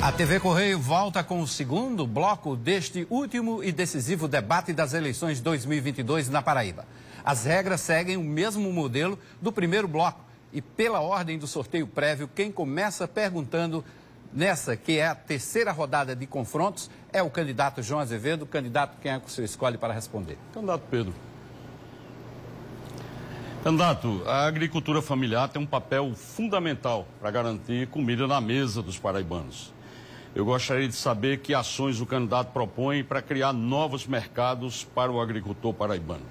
A TV Correio volta com o segundo bloco deste último e decisivo debate das eleições 2022 na Paraíba. As regras seguem o mesmo modelo do primeiro bloco e, pela ordem do sorteio prévio, quem começa perguntando nessa, que é a terceira rodada de confrontos, é o candidato João Azevedo. Candidato, quem é que o senhor escolhe para responder? Candidato Pedro. Candidato, a agricultura familiar tem um papel fundamental para garantir comida na mesa dos paraibanos. Eu gostaria de saber que ações o candidato propõe para criar novos mercados para o agricultor paraibano.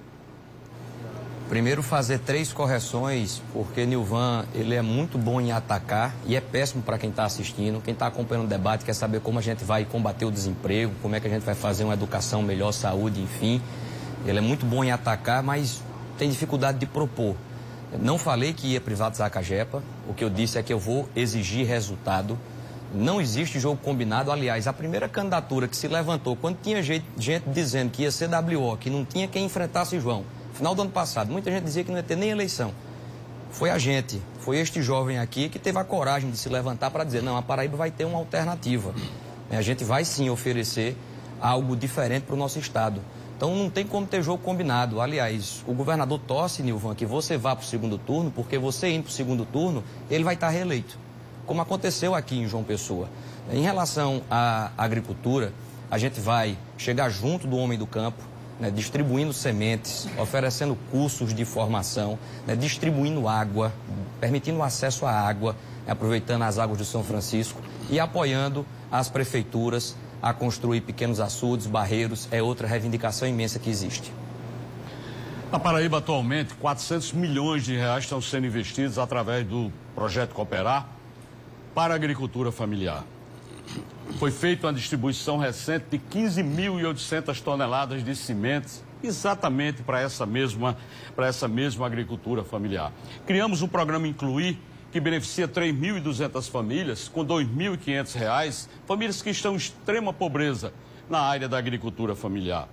Primeiro, fazer 3 correções, porque Nilvan, ele é muito bom em atacar e é péssimo para quem está assistindo. Quem está acompanhando o debate quer saber como a gente vai combater o desemprego, como é que a gente vai fazer uma educação melhor, saúde, enfim. Ele é muito bom em atacar, mas tem dificuldade de propor. Não falei que ia privatizar a Cagepa, o que eu disse é que eu vou exigir resultado. Não existe jogo combinado. Aliás, a primeira candidatura que se levantou, quando tinha gente dizendo que ia ser WO, que não tinha quem enfrentasse João, final do ano passado, muita gente dizia que não ia ter nem eleição. Foi a gente, foi este jovem aqui que teve a coragem de se levantar para dizer, não, a Paraíba vai ter uma alternativa. A gente vai sim oferecer algo diferente para o nosso estado. Então não tem como ter jogo combinado. Aliás, o governador torce, Nilvan, que você vá para o segundo turno, porque você indo para o segundo turno, ele vai estar reeleito, como aconteceu aqui em João Pessoa. Em relação à agricultura, a gente vai chegar junto do homem do campo, né, distribuindo sementes, oferecendo cursos de formação, né, distribuindo água, permitindo acesso à água, aproveitando as águas do São Francisco e apoiando as prefeituras a construir pequenos açudes, barreiros, é outra reivindicação imensa que existe. Na Paraíba, atualmente, 400 milhões de reais estão sendo investidos através do projeto Cooperar para a agricultura familiar. Foi feita uma distribuição recente de 15.800 toneladas de sementes exatamente para essa mesma agricultura familiar. Criamos um programa Incluir, que beneficia 3.200 famílias com R$ 2.500, famílias que estão em extrema pobreza na área da agricultura familiar.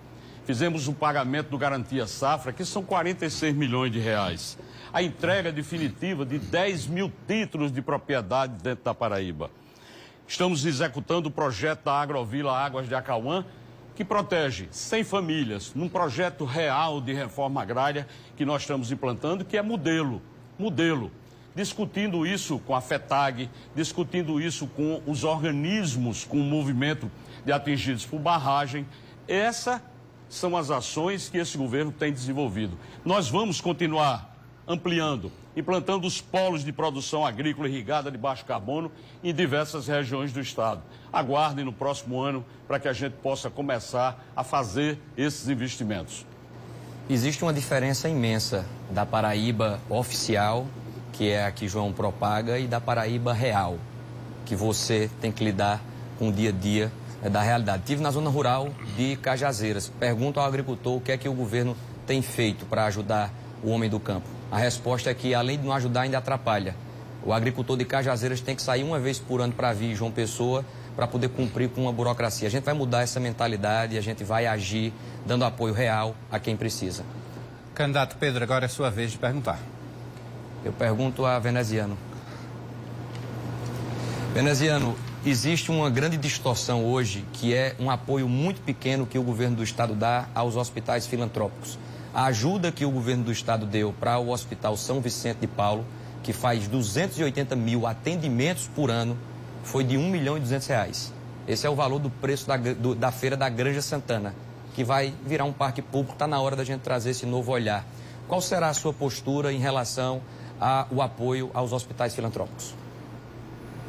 Fizemos o pagamento do Garantia Safra, que são 46 milhões de reais. A entrega definitiva de 10 mil títulos de propriedade dentro da Paraíba. Estamos executando o projeto da Agrovila Águas de Acauã, que protege 100 famílias, num projeto real de reforma agrária que nós estamos implantando, que é modelo. Discutindo isso com a FETAG, discutindo isso com os organismos, com o movimento de atingidos por barragem. Essas são as ações que esse governo tem desenvolvido. Nós vamos continuar ampliando, implantando os polos de produção agrícola irrigada de baixo carbono em diversas regiões do estado. Aguardem no próximo ano para que a gente possa começar a fazer esses investimentos. Existe uma diferença imensa da Paraíba oficial, que é a que João propaga, e da Paraíba real, que você tem que lidar com o dia a dia da realidade. Estive na zona rural de Cajazeiras. Pergunto ao agricultor o que é que o governo tem feito para ajudar o homem do campo. A resposta é que, além de não ajudar, ainda atrapalha. O agricultor de Cajazeiras tem que sair uma vez por ano para vir João Pessoa para poder cumprir com uma burocracia. A gente vai mudar essa mentalidade, a gente vai agir dando apoio real a quem precisa. Candidato Pedro, agora é sua vez de perguntar. Eu pergunto a Veneziano. Veneziano, existe uma grande distorção hoje, que é um apoio muito pequeno que o governo do estado dá aos hospitais filantrópicos. A ajuda que o governo do estado deu para o Hospital São Vicente de Paulo, que faz 280 mil atendimentos por ano, foi de R$1.200.000. Esse é o valor do preço da feira da Granja Santana, que vai virar um parque público. Está na hora da gente trazer esse novo olhar. Qual será a sua postura em relação ao apoio aos hospitais filantrópicos?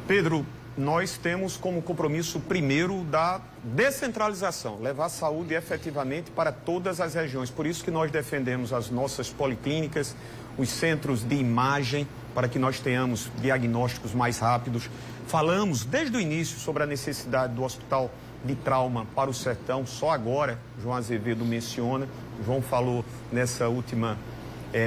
Pedro, nós temos como compromisso primeiro da descentralização, levar a saúde efetivamente para todas as regiões. Por isso que nós defendemos as nossas policlínicas, os centros de imagem, para que nós tenhamos diagnósticos mais rápidos. Falamos desde o início sobre a necessidade do hospital de trauma para o sertão. Só agora, João Azevedo menciona, João falou nessa última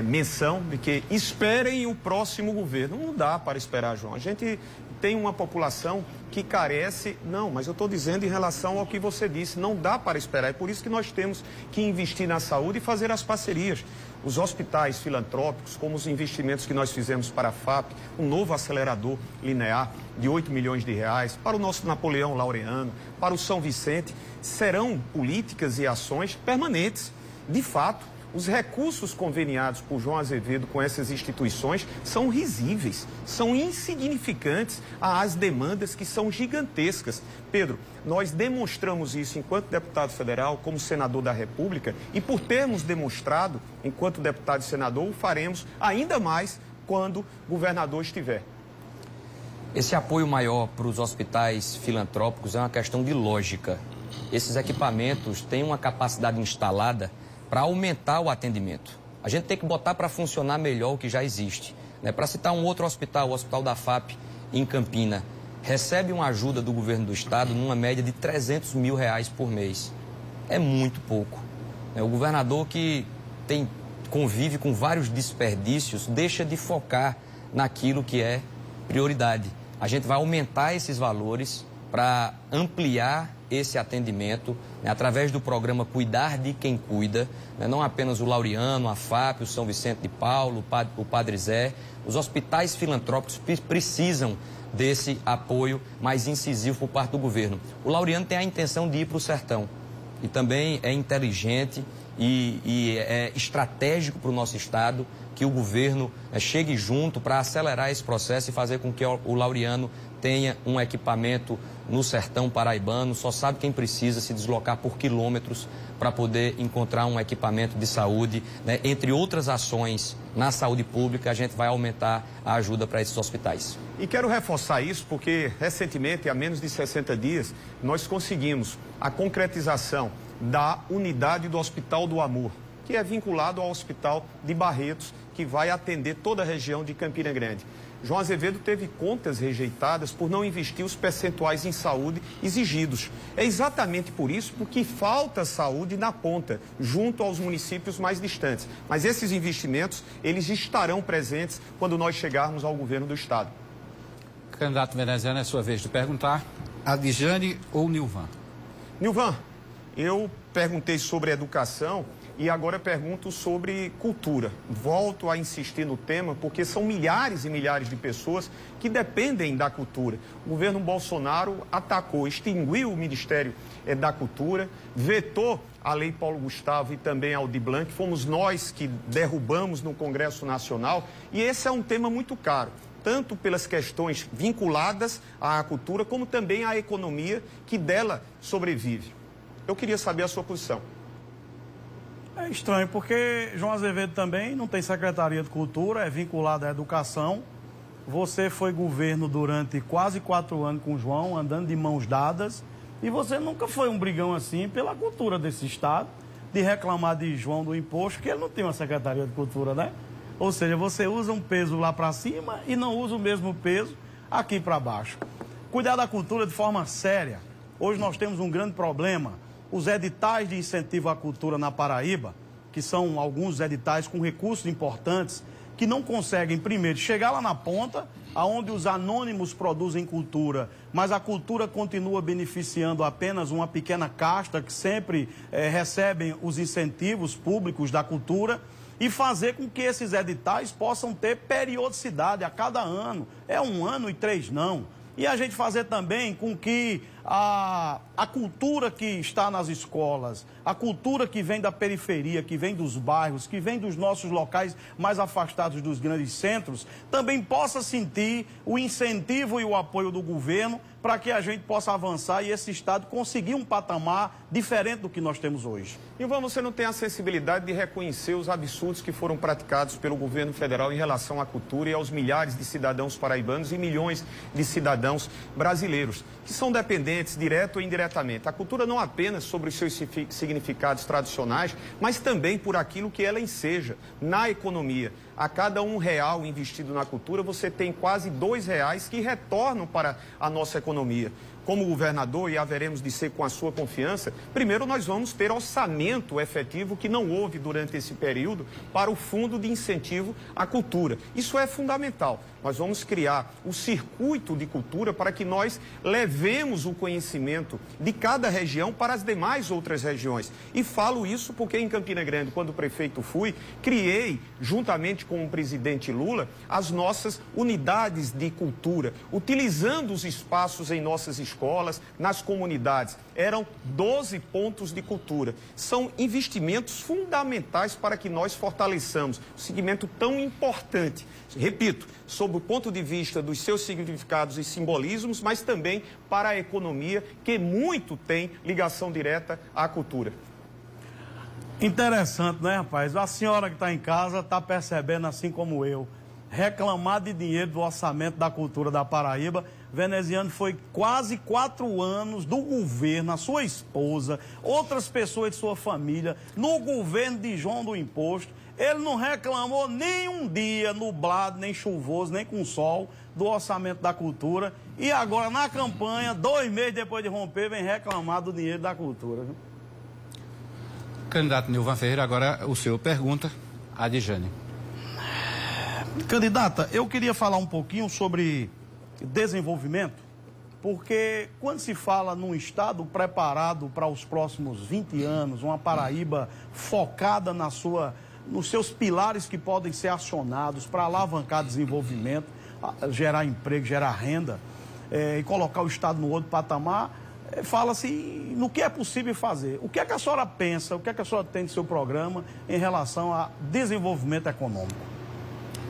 menção de que esperem o próximo governo. Não dá para esperar, João. A gente tem uma população que carece... Não, mas eu estou dizendo em relação ao que você disse, não dá para esperar. É por isso que nós temos que investir na saúde e fazer as parcerias. Os hospitais filantrópicos, como os investimentos que nós fizemos para a FAP, um novo acelerador linear de 8 milhões de reais, para o nosso Napoleão Laureano, para o São Vicente, serão políticas e ações permanentes. De fato, os recursos conveniados por João Azevedo com essas instituições são risíveis, são insignificantes às demandas que são gigantescas. Pedro, nós demonstramos isso enquanto deputado federal, como senador da República, e por termos demonstrado, enquanto deputado e senador, o faremos ainda mais quando governador estiver. Esse apoio maior para os hospitais filantrópicos é uma questão de lógica. Esses equipamentos têm uma capacidade instalada para aumentar o atendimento. A gente tem que botar para funcionar melhor o que já existe. Para citar um outro hospital, o Hospital da FAP, em Campina, recebe uma ajuda do governo do estado numa média de R$300 mil por mês. É muito pouco. O governador que convive com vários desperdícios deixa de focar naquilo que é prioridade. A gente vai aumentar esses valores para ampliar esse atendimento, através do programa Cuidar de Quem Cuida, não apenas o Laureano, a FAP, o São Vicente de Paulo, o Padre Zé. Os hospitais filantrópicos precisam desse apoio mais incisivo por parte do governo. O Laureano tem a intenção de ir para o sertão e também é inteligente e é estratégico para o nosso estado que o governo chegue junto para acelerar esse processo e fazer com que o Laureano tenha um equipamento no sertão paraibano. Só sabe quem precisa se deslocar por quilômetros para poder encontrar um equipamento de saúde. Entre outras ações na saúde pública, a gente vai aumentar a ajuda para esses hospitais. E quero reforçar isso porque, recentemente, há menos de 60 dias, nós conseguimos a concretização da unidade do Hospital do Amor, que é vinculado ao Hospital de Barretos, que vai atender toda a região de Campina Grande. João Azevedo teve contas rejeitadas por não investir os percentuais em saúde exigidos. É exatamente por isso porque falta saúde na ponta, junto aos municípios mais distantes. Mas esses investimentos, eles estarão presentes quando nós chegarmos ao governo do estado. Candidato veneziano, é sua vez de perguntar. Adjane ou Nilvan? Nilvan, eu perguntei sobre educação e agora pergunto sobre cultura. Volto a insistir no tema porque são milhares e milhares de pessoas que dependem da cultura. O governo Bolsonaro atacou, extinguiu o Ministério da Cultura, vetou a Lei Paulo Gustavo e também a Aldir Blanc. Fomos nós que derrubamos no Congresso Nacional e esse é um tema muito caro, tanto pelas questões vinculadas à cultura como também à economia que dela sobrevive. Eu queria saber a sua posição. É estranho, porque João Azevedo também não tem Secretaria de Cultura, é vinculado à educação. Você foi governo durante quase 4 anos com o João, andando de mãos dadas, e você nunca foi um brigão assim pela cultura desse estado, de reclamar de João do imposto, que ele não tem uma Secretaria de Cultura, né? Ou seja, você usa um peso lá para cima e não usa o mesmo peso aqui para baixo. Cuidar da cultura de forma séria. Hoje nós temos um grande problema. Os editais de incentivo à cultura na Paraíba, que são alguns editais com recursos importantes, que não conseguem, primeiro, chegar lá na ponta, onde os anônimos produzem cultura, mas a cultura continua beneficiando apenas uma pequena casta que sempre recebem os incentivos públicos da cultura, e fazer com que esses editais possam ter periodicidade a cada ano. É 1 ano e 3 não. E a gente fazer também com que a cultura que está nas escolas, a cultura que vem da periferia, que vem dos bairros, que vem dos nossos locais mais afastados dos grandes centros, também possa sentir o incentivo e o apoio do governo para que a gente possa avançar e esse estado conseguir um patamar diferente do que nós temos hoje. Nilvan, você não tem a sensibilidade de reconhecer os absurdos que foram praticados pelo governo federal em relação à cultura e aos milhares de cidadãos paraibanos e milhões de cidadãos brasileiros, que são dependentes, direto ou indiretamente. A cultura não apenas sobre os seus significados tradicionais, mas também por aquilo que ela enseja na economia. A cada R$1 investido na cultura, você tem quase R$2 que retornam para a nossa economia. Como governador, e haveremos de ser com a sua confiança, primeiro nós vamos ter orçamento efetivo que não houve durante esse período para o Fundo de Incentivo à Cultura. Isso é fundamental. Nós vamos criar o circuito de cultura para que nós levemos o conhecimento de cada região para as demais outras regiões. E falo isso porque em Campina Grande, quando prefeito fui, criei, juntamente com o presidente Lula, as nossas unidades de cultura, utilizando os espaços em nossas escolas, nas comunidades. Eram 12 pontos de cultura. São investimentos fundamentais para que nós fortaleçamos um segmento tão importante. Repito, sob o ponto de vista dos seus significados e simbolismos, mas também para a economia, que muito tem ligação direta à cultura. Interessante, né, rapaz? A senhora que está em casa está percebendo, assim como eu, reclamar de dinheiro do orçamento da cultura da Paraíba. Veneziano foi quase 4 anos do governo, a sua esposa, outras pessoas de sua família, no governo de João do Imposto. Ele não reclamou nem um dia nublado, nem chuvoso, nem com sol do orçamento da cultura. E agora, na campanha, 2 meses depois de romper, vem reclamar do dinheiro da cultura. Viu? Candidato Nilvan Ferreira, agora o senhor pergunta a Adjane. Candidata, eu queria falar um pouquinho sobre desenvolvimento, porque quando se fala num estado preparado para os próximos 20 anos, uma Paraíba focada nos seus pilares que podem ser acionados para alavancar desenvolvimento, gerar emprego, gerar renda, e colocar o estado no outro patamar, fala-se no que é possível fazer. O que é que a senhora pensa, o que é que a senhora tem no seu programa em relação a desenvolvimento econômico?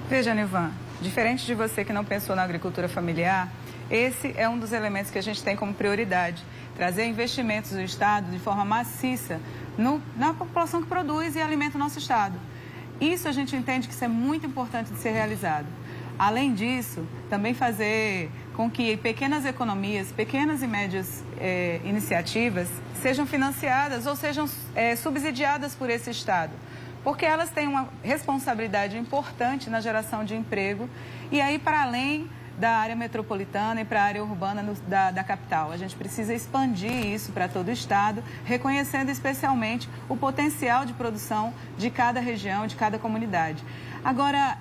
Veja, Nilvan, diferente de você que não pensou na agricultura familiar, esse é um dos elementos que a gente tem como prioridade. Trazer investimentos do Estado de forma maciça na população que produz e alimenta o nosso Estado. Isso a gente entende que isso é muito importante de ser realizado. Além disso, também fazer com que pequenas economias, pequenas e médias iniciativas sejam financiadas ou sejam subsidiadas por esse Estado. Porque elas têm uma responsabilidade importante na geração de emprego e aí para além da área metropolitana e para a área urbana da capital. A gente precisa expandir isso para todo o estado, reconhecendo especialmente o potencial de produção de cada região, de cada comunidade. Agora,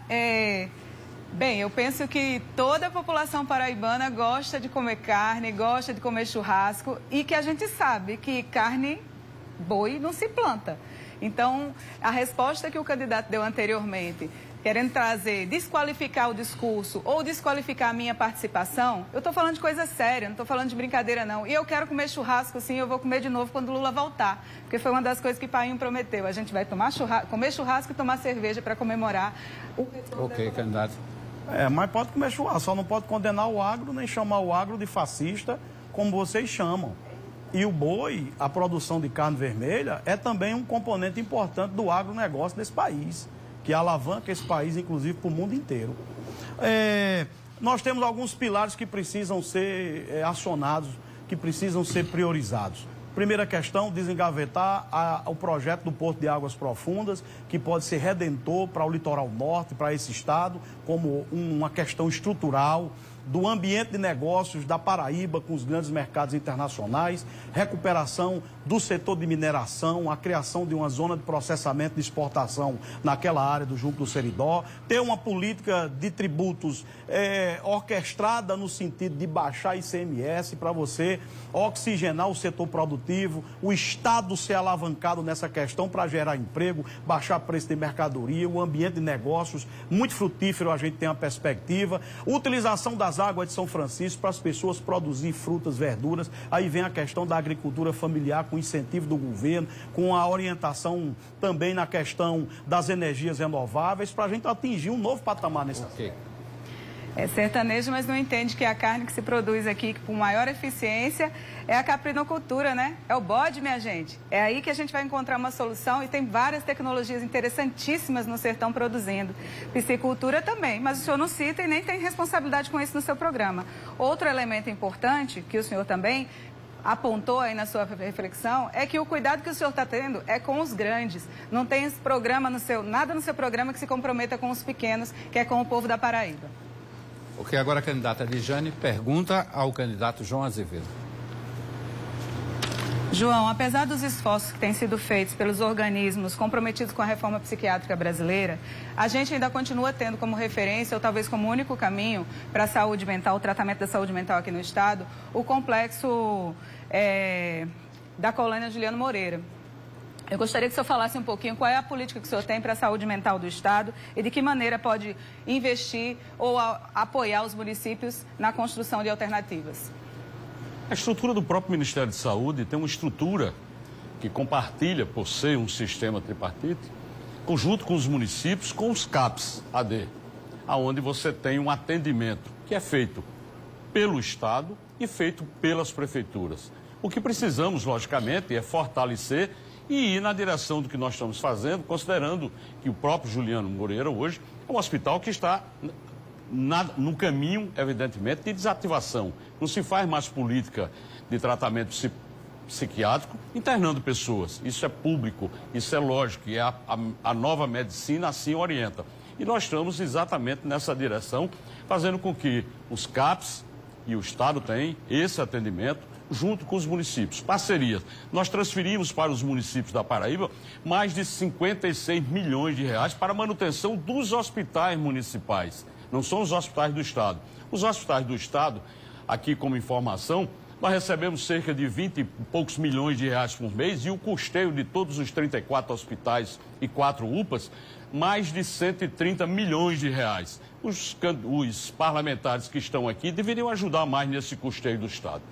bem, eu penso que toda a população paraibana gosta de comer carne, gosta de comer churrasco e que a gente sabe que carne, boi, não se planta. Então, a resposta que o candidato deu anteriormente, querendo desqualificar o discurso ou desqualificar a minha participação, eu estou falando de coisa séria, não estou falando de brincadeira, não. E eu quero comer churrasco, sim, eu vou comer de novo quando o Lula voltar, porque foi uma das coisas que o Painho prometeu. A gente vai comer churrasco e tomar cerveja para comemorar o retorno. Ok, candidato. Mas pode comer churrasco, só não pode condenar o agro, nem chamar o agro de fascista, como vocês chamam. E o boi, a produção de carne vermelha, é também um componente importante do agronegócio desse país, que alavanca esse país, inclusive, para o mundo inteiro. Nós temos alguns pilares que precisam ser acionados, que precisam ser priorizados. Primeira questão, desengavetar o projeto do Porto de Águas Profundas, que pode ser redentor para o litoral norte, para esse estado, como uma questão estrutural do ambiente de negócios da Paraíba com os grandes mercados internacionais, recuperação do setor de mineração, a criação de uma zona de processamento de exportação naquela área do Junco do Seridó, ter uma política de tributos orquestrada no sentido de baixar ICMS para você oxigenar o setor produtivo, o Estado ser alavancado nessa questão para gerar emprego, baixar preço de mercadoria, o ambiente de negócios muito frutífero, a gente tem uma perspectiva, utilização das águas de São Francisco para as pessoas produzir frutas, verduras, aí vem a questão da agricultura familiar com incentivo do governo, com a orientação também na questão das energias renováveis, para a gente atingir um novo patamar nesse Ok. É sertanejo, mas não entende que a carne que se produz aqui com maior eficiência é a caprinocultura, né? É o bode, minha gente. É aí que a gente vai encontrar uma solução e tem várias tecnologias interessantíssimas no sertão produzindo. Piscicultura também, mas o senhor não cita e nem tem responsabilidade com isso no seu programa. Outro elemento importante, que o senhor também apontou aí na sua reflexão é que o cuidado que o senhor está tendo é com os grandes. Não tem esse programa nada no seu programa que se comprometa com os pequenos, que é com o povo da Paraíba. Ok, agora a candidata Lijane pergunta ao candidato João Azevedo. João, apesar dos esforços que têm sido feitos pelos organismos comprometidos com a reforma psiquiátrica brasileira, a gente ainda continua tendo como referência, ou talvez como único caminho para a saúde mental, o tratamento da saúde mental aqui no Estado, o complexo da colônia Juliano Moreira. Eu gostaria que o senhor falasse um pouquinho qual é a política que o senhor tem para a saúde mental do Estado e de que maneira pode investir ou apoiar os municípios na construção de alternativas. A estrutura do próprio Ministério de Saúde tem uma estrutura que compartilha, por ser um sistema tripartite, conjunto com os municípios, com os CAPs AD, aonde você tem um atendimento que é feito pelo Estado e feito pelas prefeituras. O que precisamos, logicamente, é fortalecer e ir na direção do que nós estamos fazendo, considerando que o próprio Juliano Moreira hoje é um hospital que está no caminho, evidentemente, de desativação. Não se faz mais política de tratamento psiquiátrico internando pessoas. Isso é público, isso é lógico, e a nova medicina assim orienta. E nós estamos exatamente nessa direção, fazendo com que os CAPs e o Estado tenham esse atendimento junto com os municípios, parcerias. Nós transferimos para os municípios da Paraíba mais de 56 milhões de reais para a manutenção dos hospitais municipais. Não são os hospitais do Estado. Os hospitais do Estado, aqui como informação, nós recebemos cerca de 20 e poucos milhões de reais por mês e o custeio de todos os 34 hospitais e 4 UPAs, mais de 130 milhões de reais. Os parlamentares que estão aqui deveriam ajudar mais nesse custeio do Estado.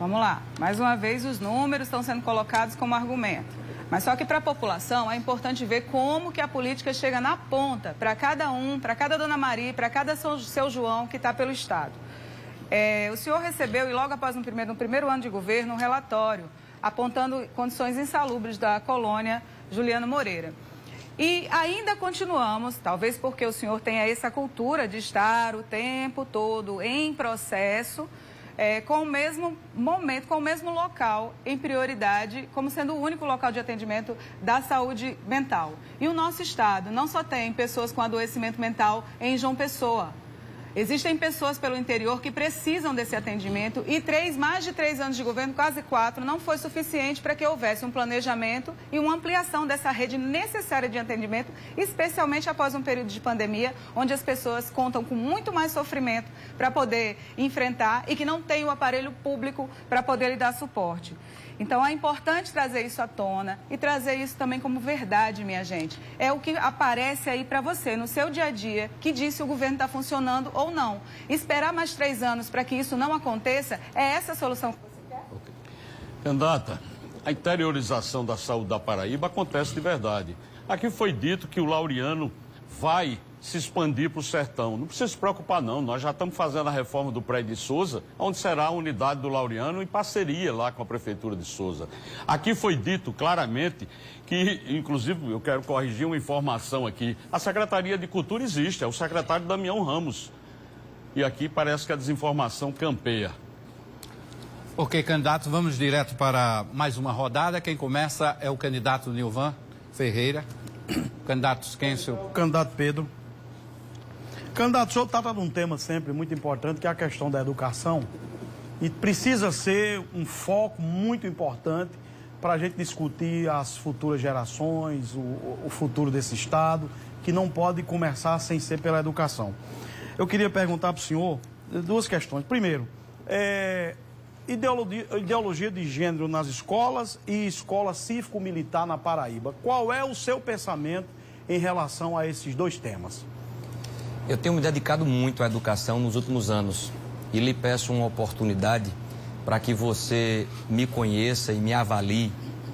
Vamos lá. Mais uma vez, os números estão sendo colocados como argumento. Mas só que para a população é importante ver como que a política chega na ponta, para cada um, para cada Dona Maria, para cada seu João que está pelo Estado. O senhor recebeu, e logo após no primeiro ano de governo, um relatório apontando condições insalubres da colônia Juliano Moreira. E ainda continuamos, talvez porque o senhor tenha essa cultura de estar o tempo todo em processo, com o mesmo momento, com o mesmo local em prioridade, como sendo o único local de atendimento da saúde mental. E o nosso Estado não só tem pessoas com adoecimento mental em João Pessoa. Existem pessoas pelo interior que precisam desse atendimento e mais de 3 anos de governo, quase 4, não foi suficiente para que houvesse um planejamento e uma ampliação dessa rede necessária de atendimento, especialmente após um período de pandemia, onde as pessoas contam com muito mais sofrimento para poder enfrentar e que não tem o aparelho público para poder lhe dar suporte. Então, é importante trazer isso à tona e trazer isso também como verdade, minha gente. É o que aparece aí para você, no seu dia a dia, que diz se o governo está funcionando ou não. Esperar mais 3 anos para que isso não aconteça, é essa a solução que você quer? Okay. Candidata, a interiorização da saúde da Paraíba acontece de verdade. Aqui foi dito que o Laureano vai se expandir para o sertão. Não precisa se preocupar, não. Nós já estamos fazendo a reforma do prédio de Souza, onde será a unidade do Laureano em parceria lá com a Prefeitura de Souza. Aqui foi dito claramente que, inclusive, eu quero corrigir uma informação aqui. A Secretaria de Cultura existe, é o secretário Damião Ramos. E aqui parece que a desinformação campeia. Ok, candidato, vamos direto para mais uma rodada. Quem começa é o candidato Nilvan Ferreira. Candidatos, quem é o seu? Candidato Pedro. Candidato, o senhor trata de um tema sempre muito importante, que é a questão da educação. E precisa ser um foco muito importante para a gente discutir as futuras gerações, o futuro desse Estado, que não pode começar sem ser pela educação. Eu queria perguntar para o senhor 2 questões. Primeiro, ideologia de gênero nas escolas e escola cívico-militar na Paraíba. Qual é o seu pensamento em relação a esses 2 temas? Eu tenho me dedicado muito à educação nos últimos anos e lhe peço uma oportunidade para que você me conheça e me avalie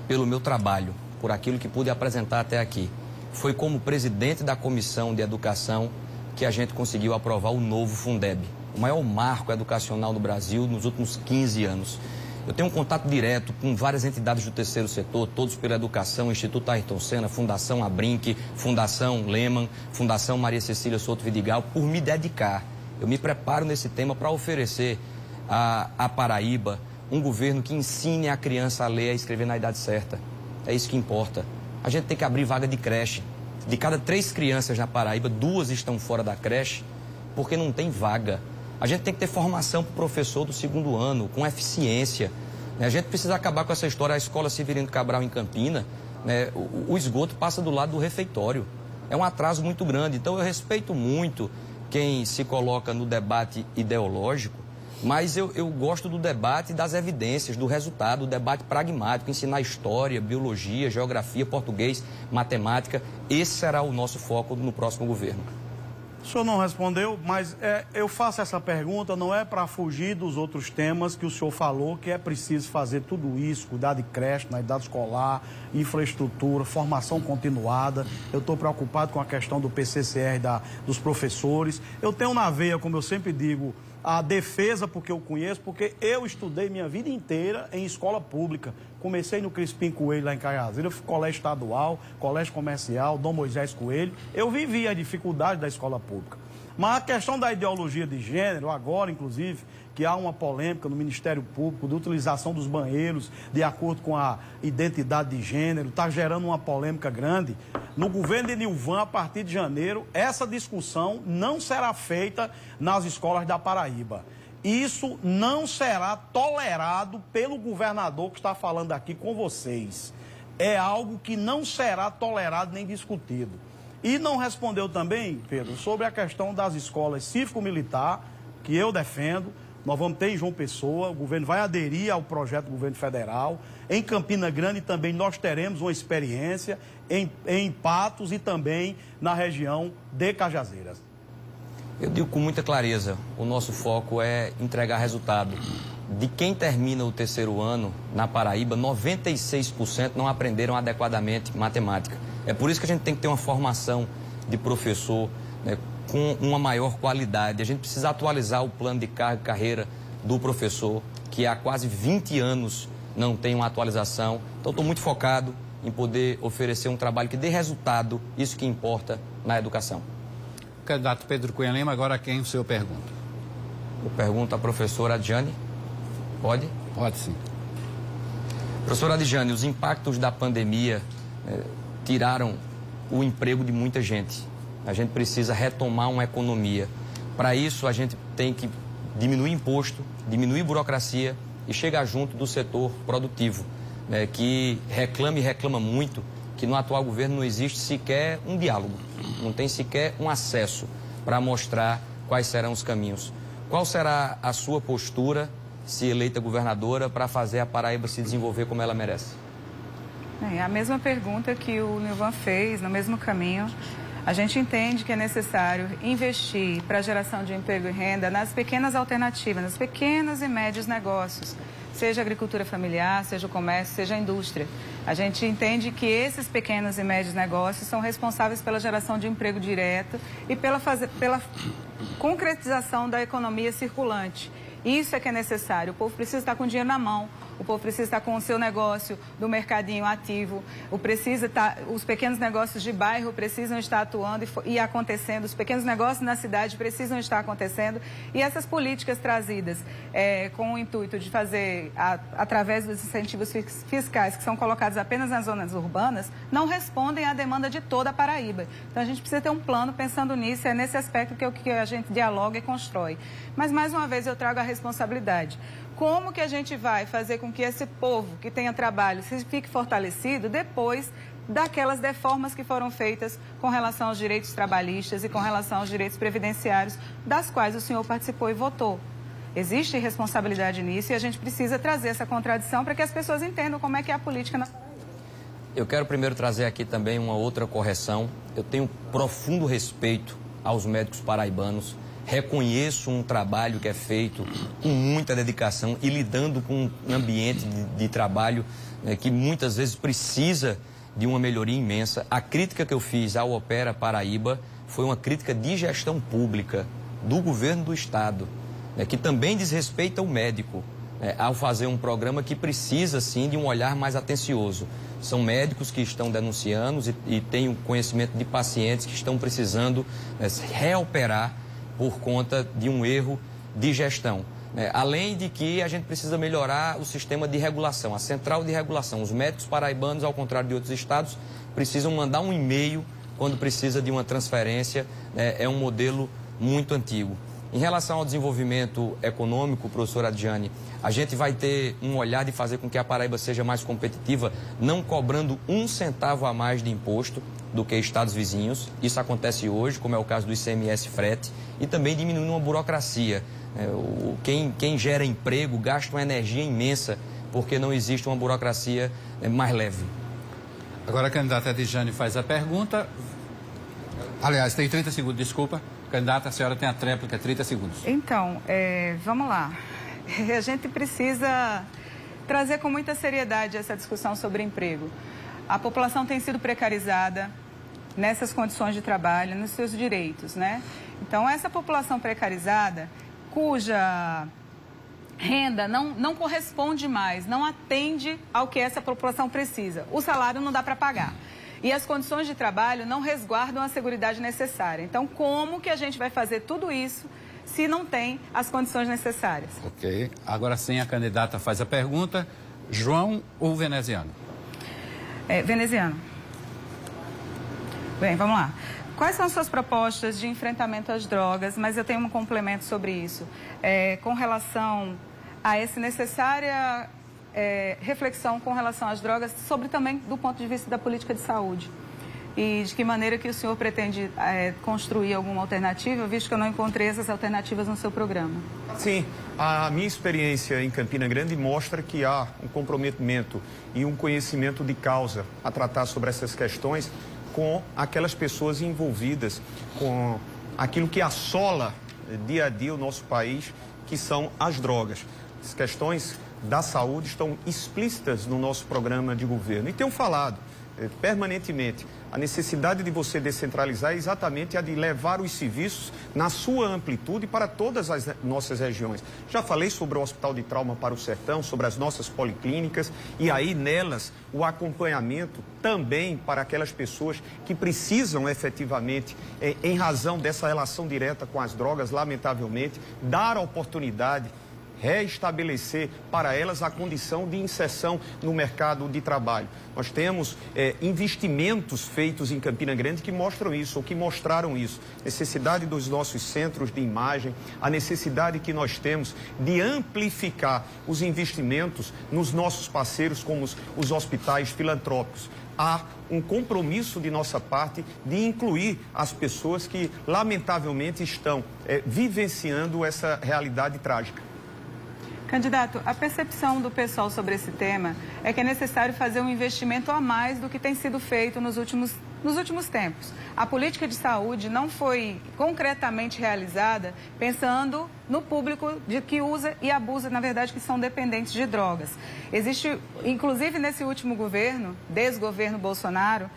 pelo meu trabalho, por aquilo que pude apresentar até aqui. Foi como presidente da Comissão de Educação que a gente conseguiu aprovar o novo Fundeb, o maior marco educacional do Brasil nos últimos 15 anos. Eu tenho um contato direto com várias entidades do terceiro setor, todos pela educação, Instituto Ayrton Senna, Fundação Abrinq, Fundação Lehman, Fundação Maria Cecília Souto Vidigal, por me dedicar. Eu me preparo nesse tema para oferecer à Paraíba um governo que ensine a criança a ler e a escrever na idade certa. É isso que importa. A gente tem que abrir vaga de creche. De cada 3 crianças na Paraíba, 2 estão fora da creche porque não tem vaga. A gente tem que ter formação para o professor do 2º ano, com eficiência. A gente precisa acabar com essa história. A escola Severino Cabral em Campina, né, o esgoto passa do lado do refeitório. É um atraso muito grande. Então eu respeito muito quem se coloca no debate ideológico, mas eu gosto do debate das evidências, do resultado, do debate pragmático, ensinar história, biologia, geografia, português, matemática. Esse será o nosso foco no próximo governo. O senhor não respondeu, mas eu faço essa pergunta não é para fugir dos outros temas que o senhor falou, que é preciso fazer tudo isso, cuidar de creche, na idade escolar, infraestrutura, formação continuada. Eu estou preocupado com a questão do PCCR dos professores. Eu tenho na veia, como eu sempre digo, a defesa, porque eu conheço, porque eu estudei minha vida inteira em escola pública. Comecei no Crispim Coelho, lá em Caiazeira, eu fui colégio estadual, colégio comercial, Dom Moisés Coelho. Eu vivi a dificuldade da escola pública. Mas a questão da ideologia de gênero, agora, inclusive, que há uma polêmica no Ministério Público de utilização dos banheiros de acordo com a identidade de gênero, está gerando uma polêmica grande. No governo de Nilvan, a partir de janeiro, essa discussão não será feita nas escolas da Paraíba. Isso não será tolerado pelo governador que está falando aqui com vocês. É algo que não será tolerado nem discutido. E não respondeu também, Pedro, sobre a questão das escolas cívico-militar, que eu defendo. Nós vamos ter em João Pessoa, o governo vai aderir ao projeto do governo federal. Em Campina Grande também nós teremos uma experiência, em Patos e também na região de Cajazeiras. Eu digo com muita clareza, o nosso foco é entregar resultado. De quem termina o 3º ano na Paraíba, 96% não aprenderam adequadamente matemática. É por isso que a gente tem que ter uma formação de professor, né, com uma maior qualidade. A gente precisa atualizar o plano de carga e carreira do professor, que há quase 20 anos não tem uma atualização. Então, estou muito focado em poder oferecer um trabalho que dê resultado, isso que importa na educação. Candidato Pedro Cunha Lima, agora a quem o senhor pergunta? Eu pergunto à professora Adjane. Pode? Pode sim. Professora Adjane, os impactos da pandemia tiraram o emprego de muita gente. A gente precisa retomar uma economia. Para isso, a gente tem que diminuir imposto, diminuir burocracia e chegar junto do setor produtivo, né, que reclama muito que no atual governo não existe sequer um diálogo, não tem sequer um acesso para mostrar quais serão os caminhos. Qual será a sua postura, se eleita governadora, para fazer a Paraíba se desenvolver como ela merece? É a mesma pergunta que o Nilvan fez, no mesmo caminho. A gente entende que é necessário investir para a geração de emprego e renda nas pequenas alternativas, nos pequenos e médios negócios, seja a agricultura familiar, seja o comércio, seja a indústria. A gente entende que esses pequenos e médios negócios são responsáveis pela geração de emprego direto e pela concretização da economia circulante. Isso é que é necessário. O povo precisa estar com dinheiro na mão, o povo precisa estar com o seu negócio do mercadinho ativo, os pequenos negócios de bairro precisam estar atuando e acontecendo, os pequenos negócios na cidade precisam estar acontecendo. E essas políticas trazidas com o intuito de fazer, através dos incentivos fiscais que são colocados apenas nas zonas urbanas, não respondem à demanda de toda a Paraíba. Então a gente precisa ter um plano pensando nisso, é nesse aspecto que a gente dialoga e constrói. Mas mais uma vez eu trago a responsabilidade. Como que a gente vai fazer com que esse povo que tenha trabalho fique fortalecido depois daquelas reformas que foram feitas com relação aos direitos trabalhistas e com relação aos direitos previdenciários, das quais o senhor participou e votou? Existe responsabilidade nisso e a gente precisa trazer essa contradição para que as pessoas entendam como é que é a política na Paraíba. Eu quero primeiro trazer aqui também uma outra correção. Eu tenho profundo respeito aos médicos paraibanos. Reconheço um trabalho que é feito com muita dedicação e lidando com um ambiente de trabalho que muitas vezes precisa de uma melhoria imensa. A crítica que eu fiz ao Opera Paraíba foi uma crítica de gestão pública do governo do estado, que também desrespeita o médico ao fazer um programa que precisa, sim, de um olhar mais atencioso. São médicos que estão denunciando e têm o conhecimento de pacientes que estão precisando reoperar por conta de um erro de gestão. Além de que a gente precisa melhorar o sistema de regulação, a central de regulação. Os médicos paraibanos, ao contrário de outros estados, precisam mandar um e-mail quando precisa de uma transferência. É um modelo muito antigo. Em relação ao desenvolvimento econômico, professor Adjane, a gente vai ter um olhar de fazer com que a Paraíba seja mais competitiva, não cobrando 1 centavo a mais de imposto do que estados vizinhos. Isso acontece hoje, como é o caso do ICMS frete, e também diminuindo uma burocracia. Quem gera emprego gasta uma energia imensa, porque não existe uma burocracia mais leve. Agora a candidata Adjane faz a pergunta. Aliás, tem 30 segundos, desculpa. Candidata, a senhora tem a tréplica, 30 segundos. Então, vamos lá. A gente precisa trazer com muita seriedade essa discussão sobre emprego. A população tem sido precarizada nessas condições de trabalho, nos seus direitos, né? Então, essa população precarizada, cuja renda não corresponde mais, não atende ao que essa população precisa. O salário não dá para pagar. E as condições de trabalho não resguardam a seguridade necessária. Então, como que a gente vai fazer tudo isso se não tem as condições necessárias? Ok. Agora sim, a candidata faz a pergunta. João ou Veneziano? Veneziano. Bem, vamos lá. Quais são as suas propostas de enfrentamento às drogas? Mas eu tenho um complemento sobre isso. Com relação a essa necessária reflexão com relação às drogas, sobre também do ponto de vista da política de saúde. E de que maneira que o senhor pretende construir alguma alternativa, visto que eu não encontrei essas alternativas no seu programa? Sim, a minha experiência em Campina Grande mostra que há um comprometimento e um conhecimento de causa a tratar sobre essas questões com aquelas pessoas envolvidas com aquilo que assola dia a dia o nosso país, que são as drogas. As questões da saúde estão explícitas no nosso programa de governo. E tenho falado permanentemente, a necessidade de você descentralizar é exatamente a de levar os serviços na sua amplitude para todas as nossas regiões. Já falei sobre o Hospital de Trauma para o Sertão, sobre as nossas policlínicas, e aí nelas o acompanhamento também para aquelas pessoas que precisam efetivamente, em razão dessa relação direta com as drogas, lamentavelmente, dar a oportunidade, reestabelecer para elas a condição de inserção no mercado de trabalho. Nós temos investimentos feitos em Campina Grande que mostram isso, ou que mostraram isso. Necessidade dos nossos centros de imagem, a necessidade que nós temos de amplificar os investimentos nos nossos parceiros, como os hospitais filantrópicos. Há um compromisso de nossa parte de incluir as pessoas que, lamentavelmente, estão vivenciando essa realidade trágica. Candidato, a percepção do pessoal sobre esse tema é que é necessário fazer um investimento a mais do que tem sido feito nos últimos tempos. A política de saúde não foi concretamente realizada pensando no público que usa e abusa, na verdade, que são dependentes de drogas. Existe, inclusive nesse último governo, desgoverno Bolsonaro,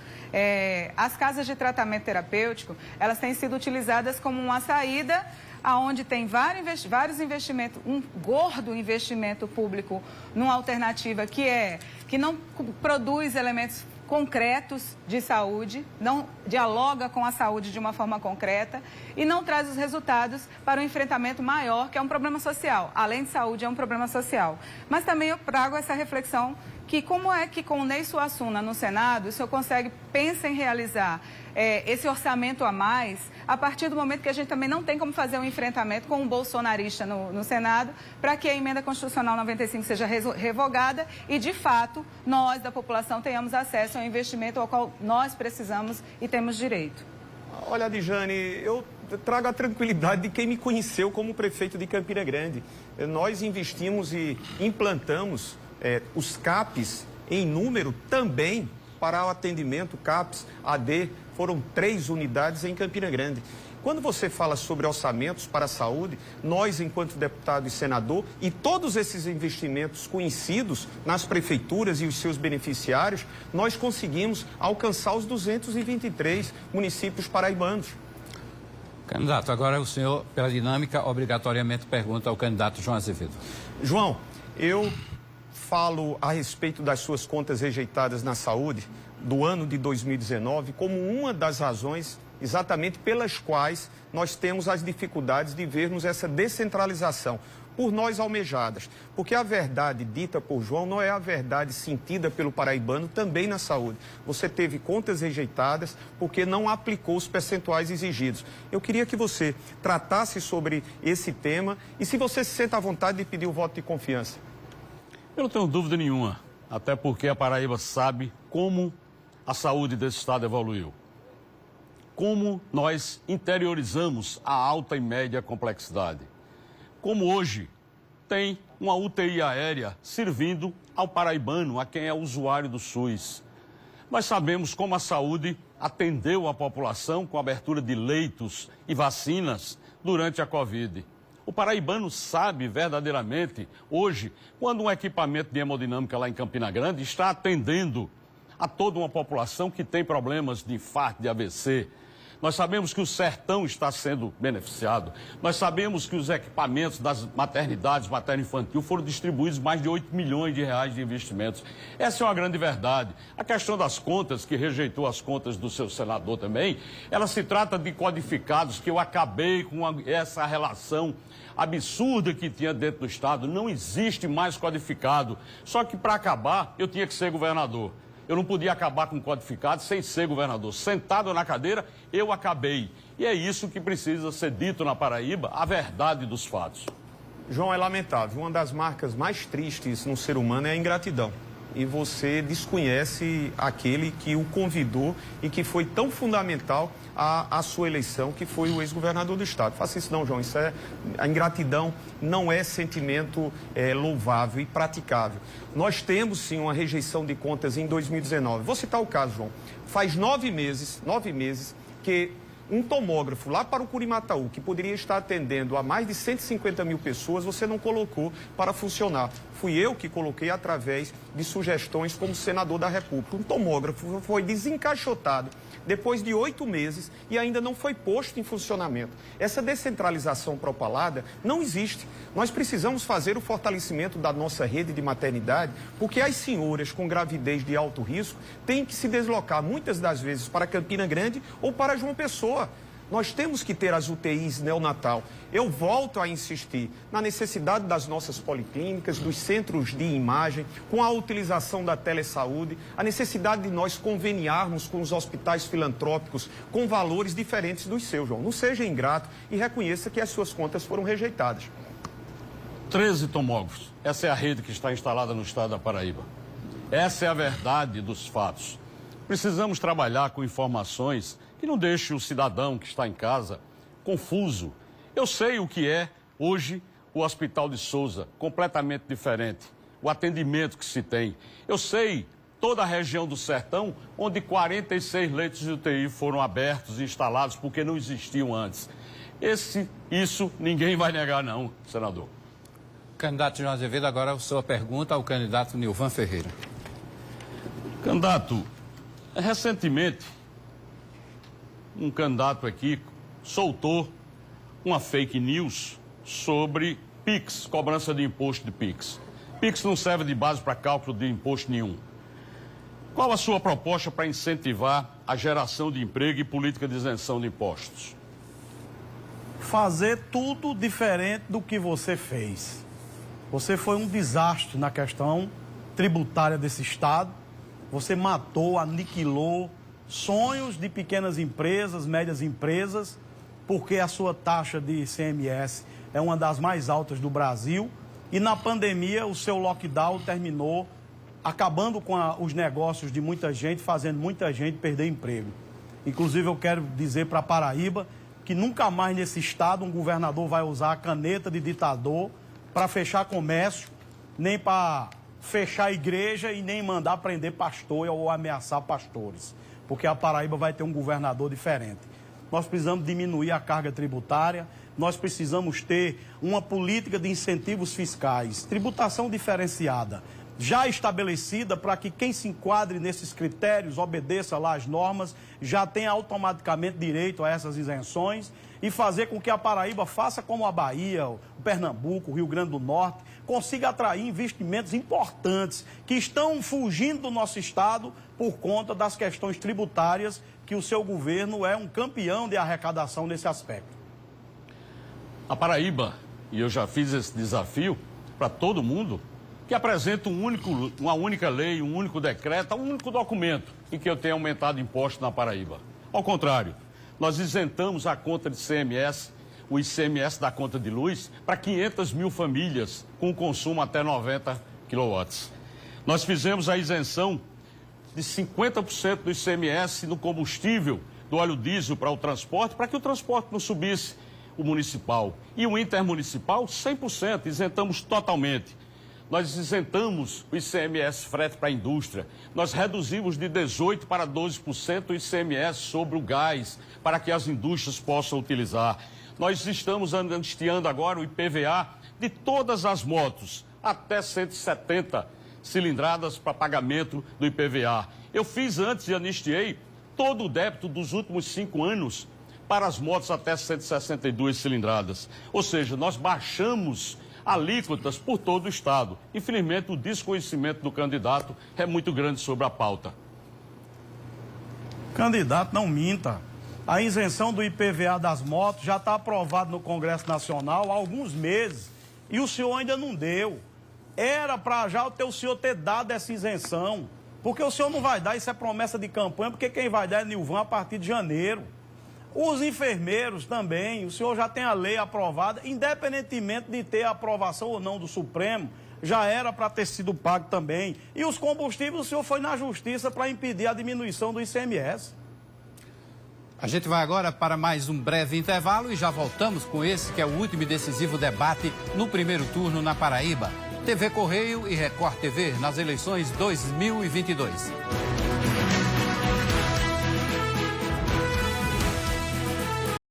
as casas de tratamento terapêutico, elas têm sido utilizadas como uma saída aonde tem vários investimentos, um gordo investimento público numa alternativa que não produz elementos concretos de saúde, não dialoga com a saúde de uma forma concreta e não traz os resultados para um enfrentamento maior, que é um problema social. Além de saúde, é um problema social. Mas também eu trago essa reflexão que como é que com o Ney Suassuna no Senado, o senhor pensa em realizar esse orçamento a mais, a partir do momento que a gente também não tem como fazer um enfrentamento com um bolsonarista no Senado, para que a emenda constitucional 95 seja revogada e, de fato, nós, da população, tenhamos acesso ao investimento ao qual nós precisamos e temos direito. Olha, Adjane, eu trago a tranquilidade de quem me conheceu como prefeito de Campina Grande. Nós investimos e implantamos os CAPs em número também para o atendimento CAPs AD. Foram 3 unidades em Campina Grande. Quando você fala sobre orçamentos para a saúde, nós, enquanto deputado e senador, e todos esses investimentos conhecidos nas prefeituras e os seus beneficiários, nós conseguimos alcançar os 223 municípios paraibanos. Candidato, agora o senhor, pela dinâmica, obrigatoriamente pergunta ao candidato João Azevedo. João, eu falo a respeito das suas contas rejeitadas na saúde do ano de 2019 como uma das razões exatamente pelas quais nós temos as dificuldades de vermos essa descentralização, por nós almejadas. Porque a verdade dita por João não é a verdade sentida pelo paraibano também na saúde. Você teve contas rejeitadas porque não aplicou os percentuais exigidos. Eu queria que você tratasse sobre esse tema e se você se sente à vontade de pedir o voto de confiança. Eu não tenho dúvida nenhuma, até porque a Paraíba sabe como a saúde desse estado evoluiu. Como nós interiorizamos a alta e média complexidade. Como hoje tem uma UTI aérea servindo ao paraibano, a quem é usuário do SUS. Nós sabemos como a saúde atendeu a população com a abertura de leitos e vacinas durante a Covid. O paraibano sabe verdadeiramente, hoje, quando um equipamento de hemodinâmica lá em Campina Grande está atendendo a toda uma população que tem problemas de infarto, de AVC. Nós sabemos que o sertão está sendo beneficiado. Nós sabemos que os equipamentos das maternidades, materno-infantil, foram distribuídos mais de 8 milhões de reais de investimentos. Essa é uma grande verdade. A questão das contas, que rejeitou as contas do seu senador também, ela se trata de codificados que eu acabei com essa relação absurda que tinha dentro do Estado. Não existe mais codificado. Só que para acabar, eu tinha que ser governador. Eu não podia acabar com o codificado sem ser governador. Sentado na cadeira, eu acabei. E é isso que precisa ser dito na Paraíba, a verdade dos fatos. João, é lamentável. Uma das marcas mais tristes no ser humano é a ingratidão. E você desconhece aquele que o convidou e que foi tão fundamental à sua eleição, que foi o ex-governador do Estado. Faça isso não, João. A ingratidão não é sentimento louvável e praticável. Nós temos, sim, uma rejeição de contas em 2019. Vou citar o caso, João. Faz 9 meses que um tomógrafo lá para o Curimataú, que poderia estar atendendo a mais de 150 mil pessoas, você não colocou para funcionar. Fui eu que coloquei através de sugestões como senador da República. Um tomógrafo foi desencaixotado depois de 8 meses e ainda não foi posto em funcionamento. Essa descentralização propalada não existe. Nós precisamos fazer o fortalecimento da nossa rede de maternidade, porque as senhoras com gravidez de alto risco têm que se deslocar muitas das vezes para Campina Grande ou para João Pessoa. Nós temos que ter as UTIs neonatal. Eu volto a insistir na necessidade das nossas policlínicas, dos centros de imagem, com a utilização da telesaúde, a necessidade de nós conveniarmos com os hospitais filantrópicos com valores diferentes dos seus, João. Não seja ingrato e reconheça que as suas contas foram rejeitadas. 13 tomógrafos. Essa é a rede que está instalada no estado da Paraíba. Essa é a verdade dos fatos. Precisamos trabalhar com informações que não deixe o cidadão que está em casa confuso. Eu sei o que é hoje o Hospital de Souza, completamente diferente. O atendimento que se tem. Eu sei toda a região do sertão, onde 46 leitos de UTI foram abertos e instalados porque não existiam antes. Isso ninguém vai negar não, senador. Candidato João Azevedo, agora a sua pergunta ao candidato Nilvan Ferreira. Candidato, recentemente, um candidato aqui soltou uma fake news sobre PIX, cobrança de imposto de PIX. PIX não serve de base para cálculo de imposto nenhum. Qual a sua proposta para incentivar a geração de emprego e política de isenção de impostos? Fazer tudo diferente do que você fez. Você foi um desastre na questão tributária desse Estado. Você matou, aniquilou sonhos de pequenas empresas, médias empresas, porque a sua taxa de ICMS é uma das mais altas do Brasil. E na pandemia, o seu lockdown terminou acabando com os negócios de muita gente, fazendo muita gente perder emprego. Inclusive, eu quero dizer para a Paraíba que nunca mais nesse estado um governador vai usar a caneta de ditador para fechar comércio, nem para fechar a igreja e nem mandar prender pastor ou ameaçar pastores, porque a Paraíba vai ter um governador diferente. Nós precisamos diminuir a carga tributária, nós precisamos ter uma política de incentivos fiscais, tributação diferenciada, já estabelecida para que quem se enquadre nesses critérios, obedeça lá as normas, já tenha automaticamente direito a essas isenções e fazer com que a Paraíba faça como a Bahia, o Pernambuco, o Rio Grande do Norte, consiga atrair investimentos importantes que estão fugindo do nosso estado por conta das questões tributárias que o seu governo é um campeão de arrecadação nesse aspecto. A Paraíba, e eu já fiz esse desafio para todo mundo, que apresenta uma única lei, um único decreto, um único documento em que eu tenha aumentado imposto na Paraíba. Ao contrário, nós isentamos a conta de ICMS, o ICMS da conta de luz, para 500 mil famílias com consumo até 90 kW. Nós fizemos a isenção de 50% do ICMS no combustível do óleo diesel para o transporte, para que o transporte não subisse o municipal. E o intermunicipal, 100%, isentamos totalmente. Nós isentamos o ICMS frete para a indústria. Nós reduzimos de 18% para 12% o ICMS sobre o gás, para que as indústrias possam utilizar. Nós estamos anistiando agora o IPVA de todas as motos, até 170 cilindradas para pagamento do IPVA. Eu fiz antes e anistiei todo o débito dos últimos 5 anos para as motos até 162 cilindradas. Ou seja, nós baixamos alíquotas por todo o estado. Infelizmente, o desconhecimento do candidato é muito grande sobre a pauta. Candidato, não minta. A isenção do IPVA das motos já está aprovado no Congresso Nacional há alguns meses e o senhor ainda não deu. Era para já o senhor ter dado essa isenção, porque o senhor não vai dar, isso é promessa de campanha, porque quem vai dar é Nilvan a partir de janeiro. Os enfermeiros também, o senhor já tem a lei aprovada, independentemente de ter a aprovação ou não do Supremo, já era para ter sido pago também. E os combustíveis, o senhor foi na justiça para impedir a diminuição do ICMS. A gente vai agora para mais um breve intervalo e já voltamos com esse que é o último e decisivo debate no primeiro turno na Paraíba. TV Correio e Record TV nas eleições 2022.